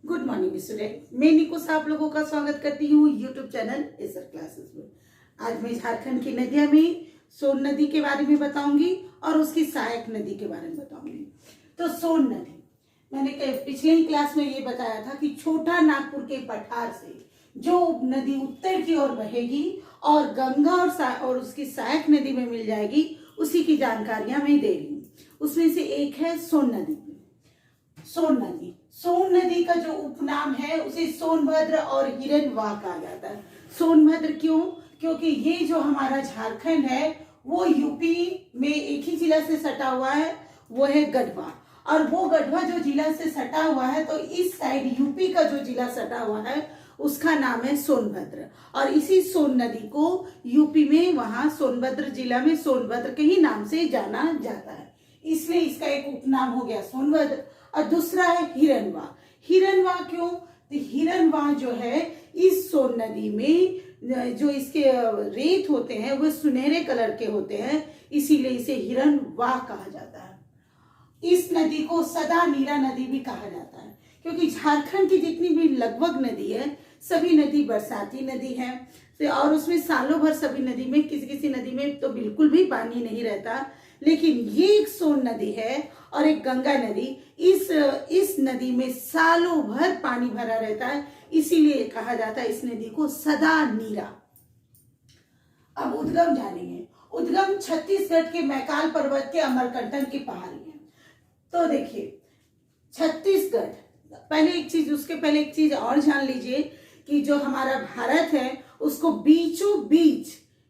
Good morning student, मैं निको से आप लोगों का स्वागत करती हूँ यूट्यूब चैनल एसर क्लासेस में। आज मैं झारखंड की नदियों में सोन नदी के बारे में बताऊंगी और उसकी सहायक नदी के बारे में बताऊंगी। तो सोन नदी, मैंने पिछले ही क्लास में ये बताया था कि छोटा नागपुर के पठार से जो नदी उत्तर की ओर बहेगी और गंगा और उसकी सहायक नदी में मिल जाएगी, उसी की जानकारियां मैं दे रही हूँ। उसमें से एक है सोन नदी। सोन नदी का जो उपनाम है उसे सोनभद्र और हिरनवाह कहा जाता है। सोनभद्र क्यों? क्योंकि ये जो हमारा झारखंड है वो यूपी में एक ही जिला से सटा हुआ है, वो है गढ़वा। और वो गढ़वा जो जिला से सटा हुआ है, तो इस साइड यूपी का जो जिला सटा हुआ है उसका नाम है सोनभद्र। और इसी सोन नदी को यूपी में वहां सोनभद्र जिला में सोनभद्र के ही नाम से जाना जाता है, इसलिए इसका एक उपनाम हो गया सोनभद्र। और दूसरा है हिरनवाह। हिरनवाह क्यों? तो हिरनवाह जो है इस सोन नदी में जो इसके रेत होते हैं वो सुनहरे कलर के होते हैं, इसीलिए इसे हिरनवाह कहा जाता है। इस नदी को सदा नीरा नदी भी कहा जाता है, क्योंकि झारखंड की जितनी भी लगभग नदी है सभी नदी बरसाती नदी है और उसमें सालों भर सभी नदी में किसी नदी में तो बिल्कुल भी पानी नहीं रहता। लेकिन ये एक सोन नदी है और एक गंगा नदी, इस नदी में सालों भर पानी भरा रहता है, इसीलिए कहा जाता है इस नदी को सदा नीरा। अब उद्गम जानेंगे। उद्गम छत्तीसगढ़ के मैकाल पर्वत के अमरकंटक की पहाड़ी है। तो देखिए छत्तीसगढ़, उसके पहले एक चीज और जान लीजिए कि जो हमारा भारत है उसको बीचों बीच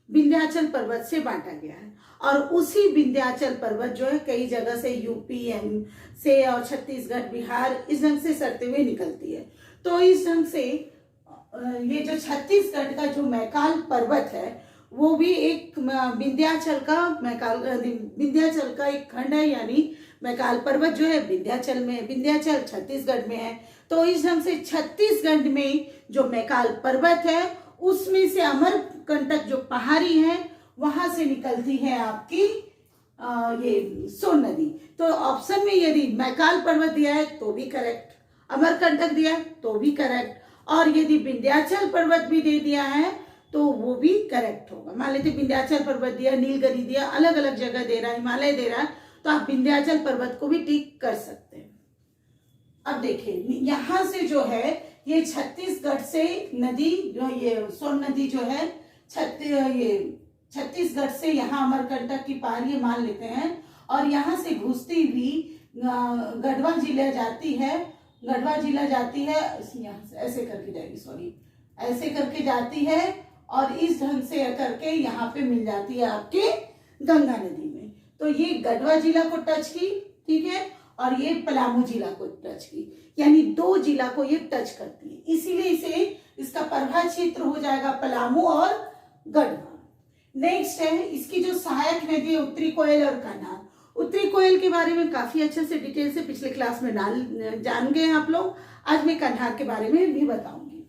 विंध्याचल पर्वत से बांटा गया है। और उसी विंध्याचल पर्वत जो है कई जगह से यूपी से और छत्तीसगढ़ बिहार इस ढंग से सटते हुए निकलती है। तो इस ढंग से ये जो छत्तीसगढ़ का जो मैकाल पर्वत है वो भी एक विंध्याचल का एक खंड है, यानी मैकाल पर्वत जो है विंध्याचल छत्तीसगढ़ में है। तो इस ढंग से छत्तीसगढ़ में जो मैकाल पर्वत है उसमें से अमरकंटक जो पहाड़ी है वहां से निकलती है आपकी ये सोन नदी। तो ऑप्शन में यदि मैकाल पर्वत दिया है तो भी करेक्ट, अमरकंटक दिया है तो भी करेक्ट, और यदि विंध्याचल पर्वत भी दे दिया है तो वो भी करेक्ट होगा। मान लेते विंध्याचल पर्वत दिया, नीलगिरी दिया, अलग अलग जगह दे रहा है, हिमालय दे रहा है, तो आप विंध्याचल पर्वत को भी टिक कर सकते हैं। अब देखिए यहां से जो है ये छत्तीसगढ़ से नदी जो ये सोन नदी जो है छत्तीसगढ़ से यहाँ अमरकंटक की पहाड़ी मान लेते हैं, और यहाँ से घुसती हुई गढ़वा जिला जाती है, यहाँ से ऐसे करके जाएगी, ऐसे करके जाती है और इस ढंग से करके यहाँ पे मिल जाती है आपके गंगा नदी में। तो ये गढ़वा जिला को टच की, ठीक है, और ये पलामू जिला को टच की, यानी दो जिला को ये टच करती है, इसीलिए इसका प्रभा क्षेत्र हो जाएगा पलामू और गढ़वा। नेक्स्ट है इसकी जो सहायक नदी है उत्तरी कोयल और कन्हार। उत्तरी कोयल के बारे में काफी अच्छे से डिटेल से पिछले क्लास में जान गए आप लोग। आज मैं कन्हार के बारे में भी बताऊंगी।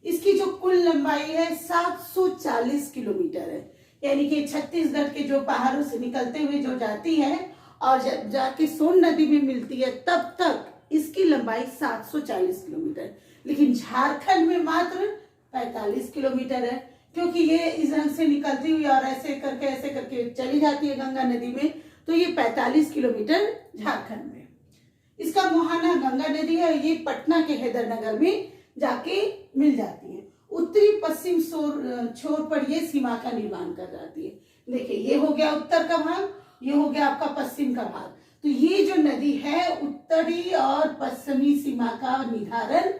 इसकी जो कुल लंबाई है 740 किलोमीटर है, यानी कि छत्तीसगढ़ के जो पहाड़ों से निकलते हुए जो जाती है और जब जाके सोन नदी में मिलती है तब तक इसकी लंबाई 740 किलोमीटर। लेकिन झारखंड में मात्र 45 किलोमीटर है, क्योंकि ये इस ढंग से निकलती हुई और ऐसे करके चली जाती है गंगा नदी में, तो ये 45 किलोमीटर झारखंड में। इसका मुहाना गंगा नदी है, ये पटना के हैदरनगर में जाके मिल जाती है। उत्तरी पश्चिम छोर पर ये सीमा का निर्माण कर जाती है। देखिए ये हो गया उत्तर का भाग, ये हो गया आपका पश्चिम का भाग। तो ये जो नदी है उत्तरी और पश्चिमी सीमा का निर्धारण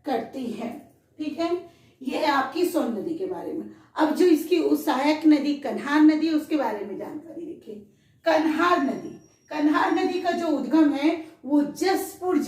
करती है, ठीक है। ये है आपकी सोन नदी के बारे में। अब जो इसकी सहायक नदी कन्हार नदी है उसके बारे में जानकारी देखिए। कन्हार नदी का जो उद्गम है वो जसपुर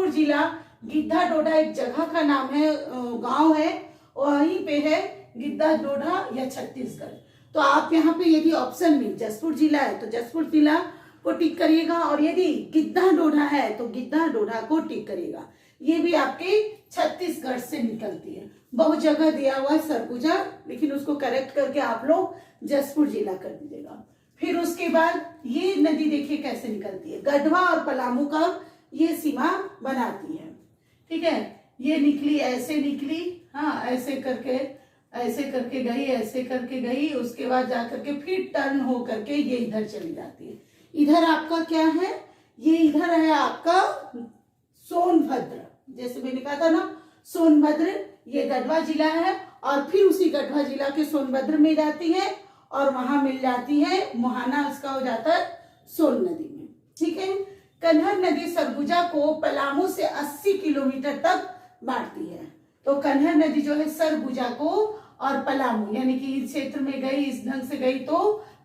जिला गिद्धा डोडा एक जगह का नाम है, गांव है, वहीं पे है गिद्धा डोडा या छत्तीसगढ़। तो आप यहाँ पे यदि ऑप्शन में जसपुर जिला है तो जसपुर जिला को टिक करिएगा, और यदि गिद्धा डोडा है तो गिद्धा डोडा को टिक करिएगा। ये भी आपके छत्तीसगढ़ से निकलती है। बहुत जगह दिया हुआ है सरगुजा, लेकिन उसको करेक्ट करके आप लोग जसपुर जिला कर दीजिएगा। फिर उसके बाद ये नदी देखिए कैसे निकलती है, गढ़वा और पलामू का ये सीमा बनाती है। ठीक है। ये निकली, ऐसे निकली, हाँ ऐसे करके गई, ऐसे करके गई, उसके बाद जाकर के फिर टर्न हो करके ये इधर चली जाती है। इधर आपका क्या है, ये इधर है आपका सोनभद्र, जैसे मैंने कहा था ना सोनभद्र, ये गढ़वा जिला है और फिर उसी गढ़वा जिला के सोनभद्र में जाती है और वहां मिल जाती है मुहाना, उसका हो जाता है सोन नदी में। ठीक है। कन्हर नदी सरगुजा को पलामू से 80 किलोमीटर तक बांटती है। तो कन्हर नदी जो है सरगुजा को और पलामू यानी कि इस क्षेत्र में गई, इस ढंग से गई तो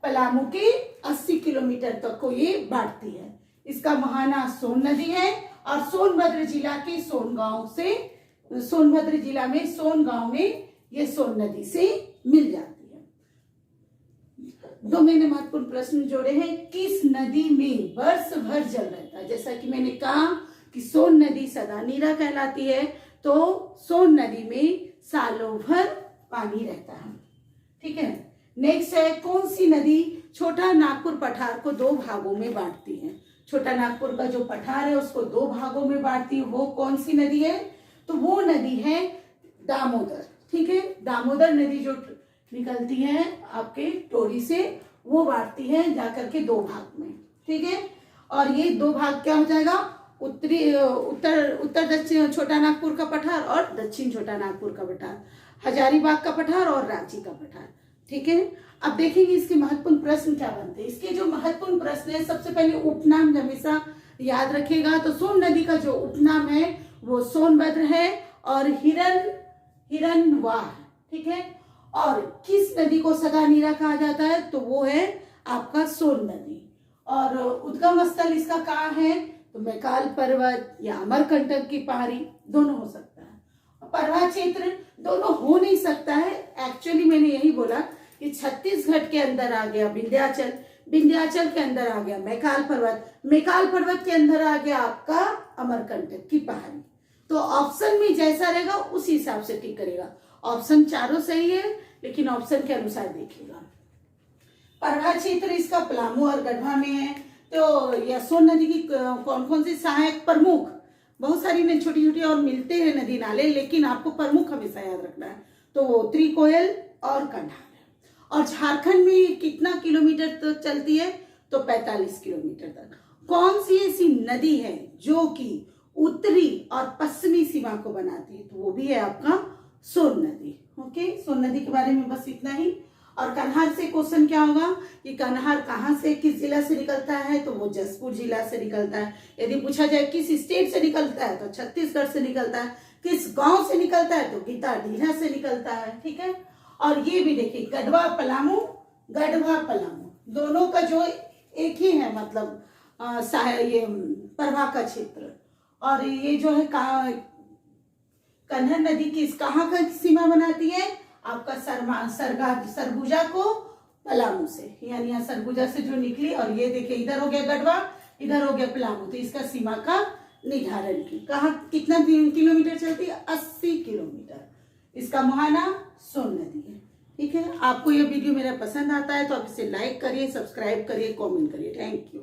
पलामू के 80 किलोमीटर तक को ये बांटती है। इसका मुहाना सोन नदी है और सोनभद्र जिला के सोनगांव से, सोनभद्र जिला में सोन गांव में ये सोन नदी से मिल जाती है। दो मैंने महत्वपूर्ण प्रश्न जोड़े हैं। किस नदी में वर्ष भर जल रहता है? जैसा कि मैंने कहा कि सोन नदी सदा नीरा कहलाती है, तो सोन नदी में सालों भर पानी रहता है। ठीक है। नेक्स्ट है, कौन सी नदी छोटा नागपुर पठार को दो भागों में बांटती है? छोटा नागपुर का जो पठार है उसको दो भागों में बांटती है, वो कौन सी नदी है? तो वो नदी है दामोदर। ठीक है। दामोदर नदी जो निकलती है आपके टोरी से, वो बांटती है जाकर के दो भाग में। ठीक है। और ये दो भाग क्या हो जाएगा, उत्तर दक्षिण छोटा नागपुर का पठार और दक्षिण छोटा नागपुर का पठार, हजारीबाग का पठार और रांची का पठार। ठीक है। अब देखेंगे इसके महत्वपूर्ण प्रश्न क्या बनते हैं। इसके जो महत्वपूर्ण प्रश्न है, सबसे पहले उपनाम हमेशा याद रखिएगा। तो सोन नदी का जो उपनाम है वो सोनभद्र है और हिरनवाह। ठीक है। और किस नदी को सदा नीरा कहा जाता है? तो वो है आपका सोन नदी। और उद्गम स्थल इसका कहाँ है? तो मैकाल पर्वत या अमरकंटक की पहाड़ी, दोनों हो सकता है। परवा क्षेत्र दोनों हो नहीं सकता है। एक्चुअली मैंने यही बोला कि छत्तीसगढ़ के अंदर आ गया विंध्याचल, विंध्याचल के अंदर आ गया मैकाल पर्वत, मैकाल पर्वत के अंदर आ गया आपका अमरकंटक की पहाड़ी। तो ऑप्शन में जैसा रहेगा उस हिसाब से टिक करेगा। ऑप्शन चारों सही है, लेकिन ऑप्शन के अनुसार देखिएगा। परवा क्षेत्र इसका पलामू और गढ़वा में है। तो यह सोन नदी की कौन कौन सी सहायक प्रमुख, बहुत सारी छोटी छोटी और मिलते हैं नदी नाले, लेकिन आपको प्रमुख हमेशा याद रखना है। तो वो त्रिकोयल और कंढार है। और झारखंड में कितना किलोमीटर तक चलती है? तो 45 किलोमीटर तक। कौन सी ऐसी नदी है जो कि उत्तरी और पश्चिमी सीमा को बनाती है? तो वो भी है आपका सोन नदी। ओके, सोन नदी के बारे में बस इतना ही। और कन्हार से क्वेश्चन क्या होगा कि कन्हार कहाँ से, किस जिला से निकलता है? तो वो जसपुर जिला से निकलता है। यदि पूछा जाए किस स्टेट से निकलता है, तो छत्तीसगढ़ से निकलता है। किस गांव से निकलता है? तो गीताडीहा से निकलता है। ठीक है। और ये भी देखिए गढ़वा पलामू दोनों का जो एक ही है, मतलब ये परवा का क्षेत्र। और ये जो है कन्हर नदी किस कहाँ का सीमा बनाती है? आपका सरगुजा को पलामू से, यानी यहाँ सरगुजा से जो निकली, और ये देखिए इधर हो गया गढ़वा, इधर हो गया पलामू। तो इसका सीमा का निर्धारण की कहाँ कितना किलोमीटर चलती है? 80 किलोमीटर। इसका मुहाना सोन नदी है। ठीक है। आपको यह वीडियो मेरा पसंद आता है तो आप इसे लाइक करिए, सब्सक्राइब करिए, कमेंट करिए। Thank you.